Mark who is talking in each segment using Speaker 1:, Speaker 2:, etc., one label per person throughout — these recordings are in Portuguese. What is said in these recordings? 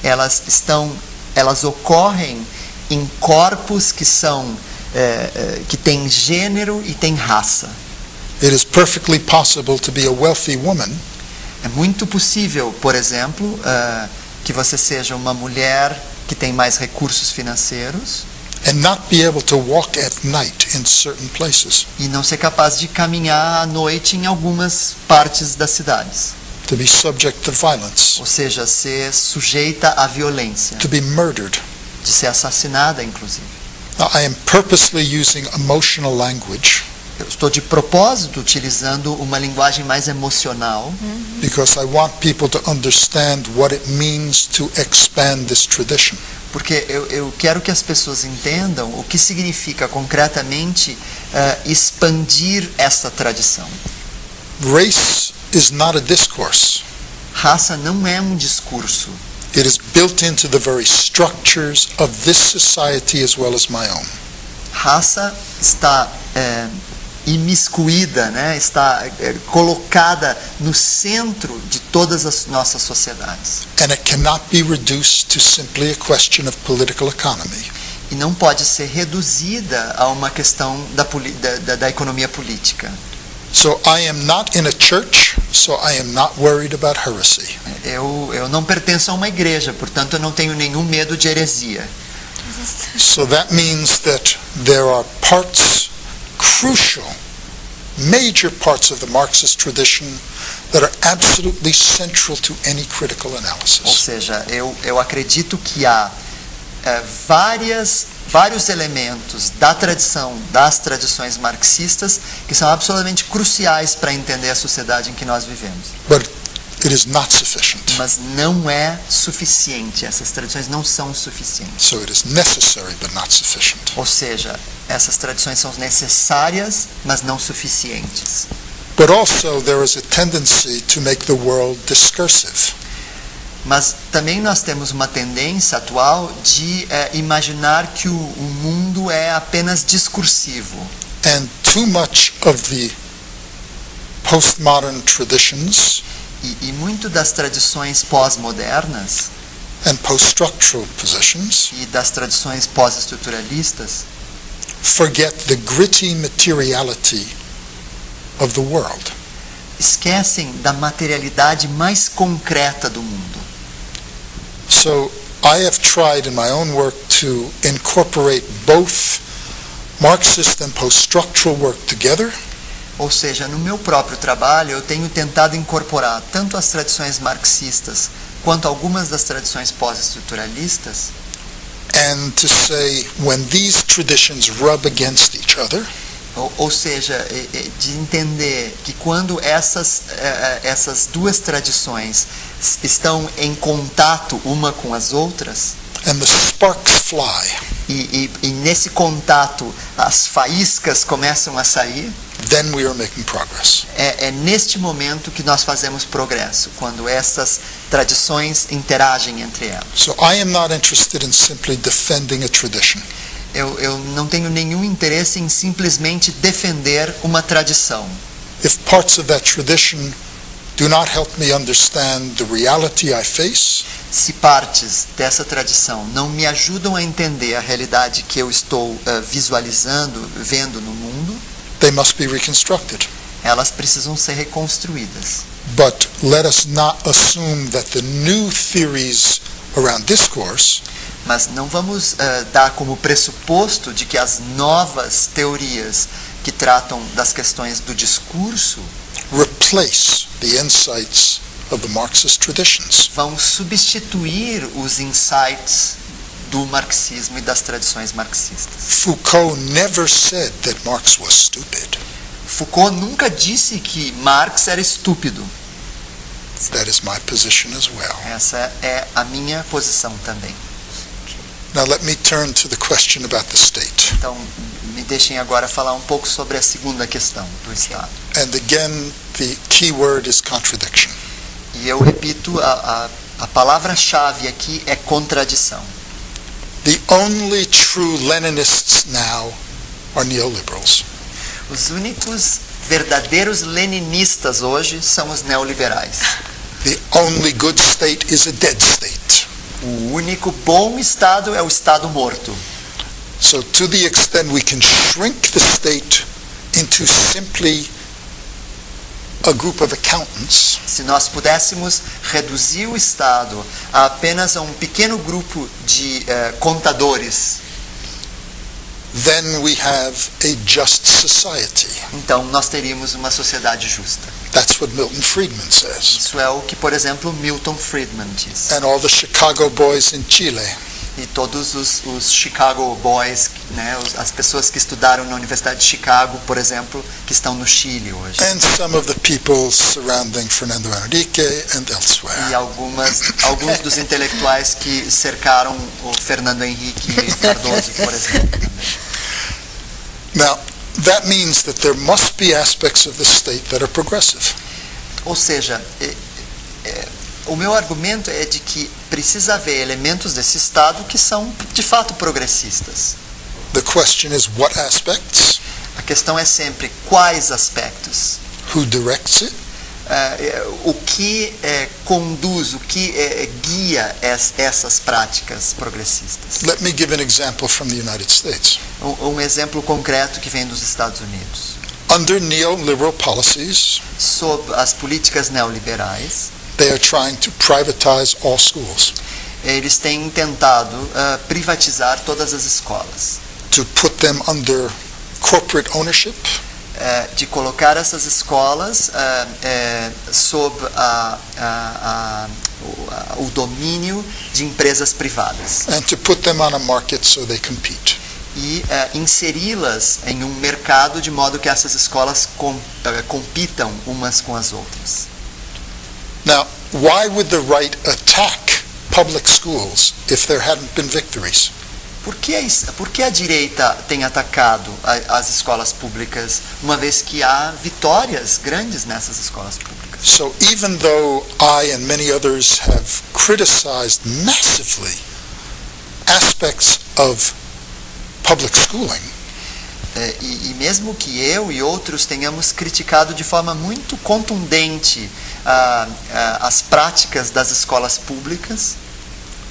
Speaker 1: elas ocorrem em corpos que que têm gênero e têm raça.
Speaker 2: It is perfectly possible to be a wealthy woman
Speaker 1: É muito possível, por exemplo, que você seja uma mulher que tem mais recursos financeiros
Speaker 2: and not be able to walk at night in certain places,
Speaker 1: e não ser capaz de caminhar à noite em algumas partes das cidades.
Speaker 2: to be subject to violence,
Speaker 1: Ou seja, ser sujeita à violência,
Speaker 2: to be murdered.
Speaker 1: de ser assassinada, inclusive.
Speaker 2: Now, I am purposely using emotional language
Speaker 1: Eu estou de propósito utilizando uma linguagem mais emocional,
Speaker 2: because I want people to understand what it means to expand this tradition.
Speaker 1: porque eu quero que as pessoas entendam o que significa concretamente expandir essa tradição.
Speaker 2: Race is not a discourse.
Speaker 1: Raça não é um discurso.
Speaker 2: It is built into the very structures of this society as well as my own.
Speaker 1: Raça está imiscuída, né? Está colocada no centro de todas as nossas sociedades.
Speaker 2: And it cannot be reduced to simply a question of political economy.
Speaker 1: E não pode ser reduzida a uma questão da economia política.
Speaker 2: So I am not in a church, so I am not worried about heresy.
Speaker 1: Eu não pertenço a uma igreja, portanto eu não tenho nenhum medo de heresia.
Speaker 2: So that means that there are parts, crucial, major parts of the Marxist tradition that are absolutely central to any critical
Speaker 1: Ou
Speaker 2: analysis.
Speaker 1: seja, eu acredito que há vários elementos das tradições marxistas que são absolutamente cruciais para entender a sociedade em que nós vivemos.
Speaker 2: But it is not sufficient.
Speaker 1: Mas não é suficiente, essas tradições não são suficientes.
Speaker 2: So it is necessary but not sufficient.
Speaker 1: Ou seja, essas tradições são necessárias, mas não suficientes.
Speaker 2: But also there is a tendency to make the world discursive.
Speaker 1: Mas também nós temos uma tendência atual de imaginar que o mundo é apenas discursivo.
Speaker 2: And too much of the postmodern traditions
Speaker 1: E muito das tradições pós-modernas
Speaker 2: and post-structural positions
Speaker 1: e das tradições pós-estruturalistas
Speaker 2: forget the gritty materiality of the world.
Speaker 1: esquecem da materialidade mais concreta do mundo.
Speaker 2: So I have tried in my own work to incorporate both Marxist and post-structural work together.
Speaker 1: Ou seja, no meu próprio trabalho eu tenho tentado incorporar tanto as tradições marxistas quanto algumas das tradições pós-estruturalistas,
Speaker 2: And to say when these traditions rub against each other,
Speaker 1: ou seja, de entender que quando essas duas tradições estão em contato uma com as outras,
Speaker 2: and the sparks fly,
Speaker 1: e nesse contato as faíscas começam a sair,
Speaker 2: then we are making progress.
Speaker 1: é neste momento que nós fazemos progresso, quando essas tradições interagem entre elas.
Speaker 2: So I am not interested in simply defending a tradition.
Speaker 1: Eu não tenho nenhum interesse em simplesmente defender uma tradição.
Speaker 2: If parts of that tradition do not help me understand the reality I face,
Speaker 1: Se partes dessa tradição não me ajudam a entender a realidade que eu estou visualizando, vendo no mundo,
Speaker 2: they must be reconstructed.
Speaker 1: elas precisam ser reconstruídas.
Speaker 2: But let us not assume that the new theories around discourse
Speaker 1: Mas não vamos dar como pressuposto de que as novas teorias que tratam das questões do discurso
Speaker 2: replace the insights of the Marxist traditions.
Speaker 1: vão substituir os insights do marxismo e das tradições marxistas.
Speaker 2: Foucault never said that Marx was stupid.
Speaker 1: Foucault nunca disse que Marx era estúpido.
Speaker 2: That is my position as well.
Speaker 1: Essa é a minha posição também.
Speaker 2: Now let me turn to the question about the state.
Speaker 1: Então, me deixem agora falar um pouco sobre a segunda questão do Estado.
Speaker 2: And again, the key word is contradiction.
Speaker 1: E eu repito, a palavra-chave aqui é contradição.
Speaker 2: The only true Leninists now are neoliberals.
Speaker 1: Os únicos verdadeiros leninistas hoje são os neoliberais.
Speaker 2: The only good state is a dead state.
Speaker 1: O único bom Estado é o Estado morto.
Speaker 2: So to the extent we can shrink the state into simply a group of accountants,
Speaker 1: Se nós pudéssemos reduzir o Estado a apenas um pequeno grupo de contadores,
Speaker 2: then we have a just society.
Speaker 1: então nós teríamos uma sociedade justa.
Speaker 2: That's what Milton Friedman says.
Speaker 1: Isso é o que, por exemplo, Milton Friedman diz.
Speaker 2: And all the Chicago boys in Chile.
Speaker 1: E todos os Chicago Boys, né, as pessoas que estudaram na Universidade de Chicago, por exemplo, que estão no Chile hoje.
Speaker 2: And some of the people surrounding Fernando Henrique and elsewhere.
Speaker 1: E alguns dos intelectuais que cercaram o Fernando Henrique Cardoso, por exemplo.
Speaker 2: Now, that means that there must be aspects of the state that are progressive.
Speaker 1: Ou seja, o meu argumento é de que precisa haver elementos desse Estado que são, de fato, progressistas.
Speaker 2: The question is what aspects,
Speaker 1: A questão é sempre quais aspectos,
Speaker 2: who directs it,
Speaker 1: o que conduz, o que guia essas práticas progressistas.
Speaker 2: Let me give an example from the United States.
Speaker 1: Um exemplo concreto que vem dos Estados Unidos.
Speaker 2: Under neoliberal policies,
Speaker 1: Sob as políticas neoliberais,
Speaker 2: they are trying to privatize all schools,
Speaker 1: eles têm tentado privatizar todas as escolas,
Speaker 2: to put them under corporate ownership,
Speaker 1: de colocar essas escolas sob o domínio de empresas privadas
Speaker 2: and to put them on a market so they compete.
Speaker 1: e inseri-las em um mercado de modo que essas escolas compitam umas com as outras.
Speaker 2: Now, why would the right attack public schools if there hadn't been victories?
Speaker 1: Por que a direita tem atacado as escolas públicas, uma vez que há vitórias grandes nessas escolas públicas?
Speaker 2: So even though I and many others have criticized massively aspects of public schooling,
Speaker 1: E mesmo que eu e outros tenhamos criticado de forma muito contundente as práticas das escolas públicas,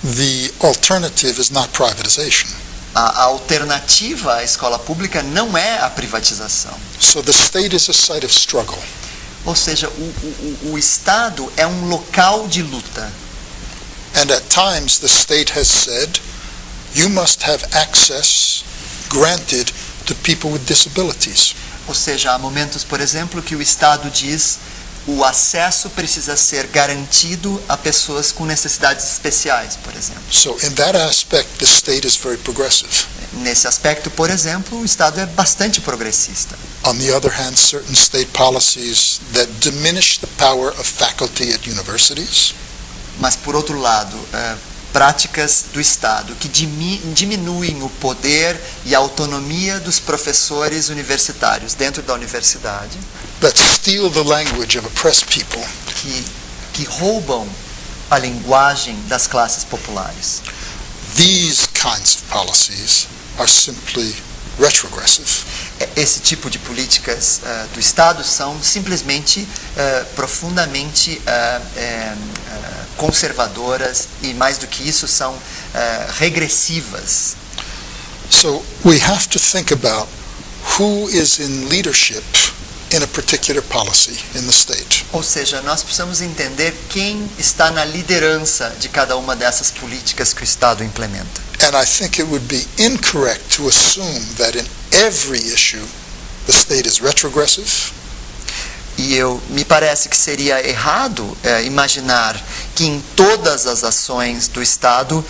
Speaker 2: the alternative is not privatization.
Speaker 1: a alternativa à escola pública não é a privatização.
Speaker 2: So the state is a site of struggle.
Speaker 1: Ou seja, o Estado é um local de luta.
Speaker 2: And at times the state has said, you must have access granted to people with disabilities.
Speaker 1: Ou seja, há momentos, por exemplo, que o Estado diz o acesso precisa ser garantido a pessoas com necessidades especiais, por exemplo.
Speaker 2: So in that aspect, the state is very progressive.
Speaker 1: Nesse aspecto, por exemplo, o Estado é bastante progressista.
Speaker 2: On the other hand, certain state policies that diminish the power of faculty at universities,
Speaker 1: Mas, por outro lado, práticas do Estado que diminuem o poder e a autonomia dos professores universitários dentro da universidade,
Speaker 2: that steal the language of oppressed people,
Speaker 1: que roubam a linguagem das classes populares.
Speaker 2: these kinds of policies are simply retrogressive.
Speaker 1: Esse tipo de políticas do Estado são simplesmente profundamente conservadoras e, mais do que isso, são regressivas.
Speaker 2: So we have to think about who is in leadership in a particular policy in the state.
Speaker 1: Ou seja, nós precisamos entender quem está na liderança de cada uma dessas políticas que o Estado implementa.
Speaker 2: And I think it would be incorrect to assume that in every issue the state is retrogressive.
Speaker 1: E me parece que seria errado imaginar que em todas as ações do Estado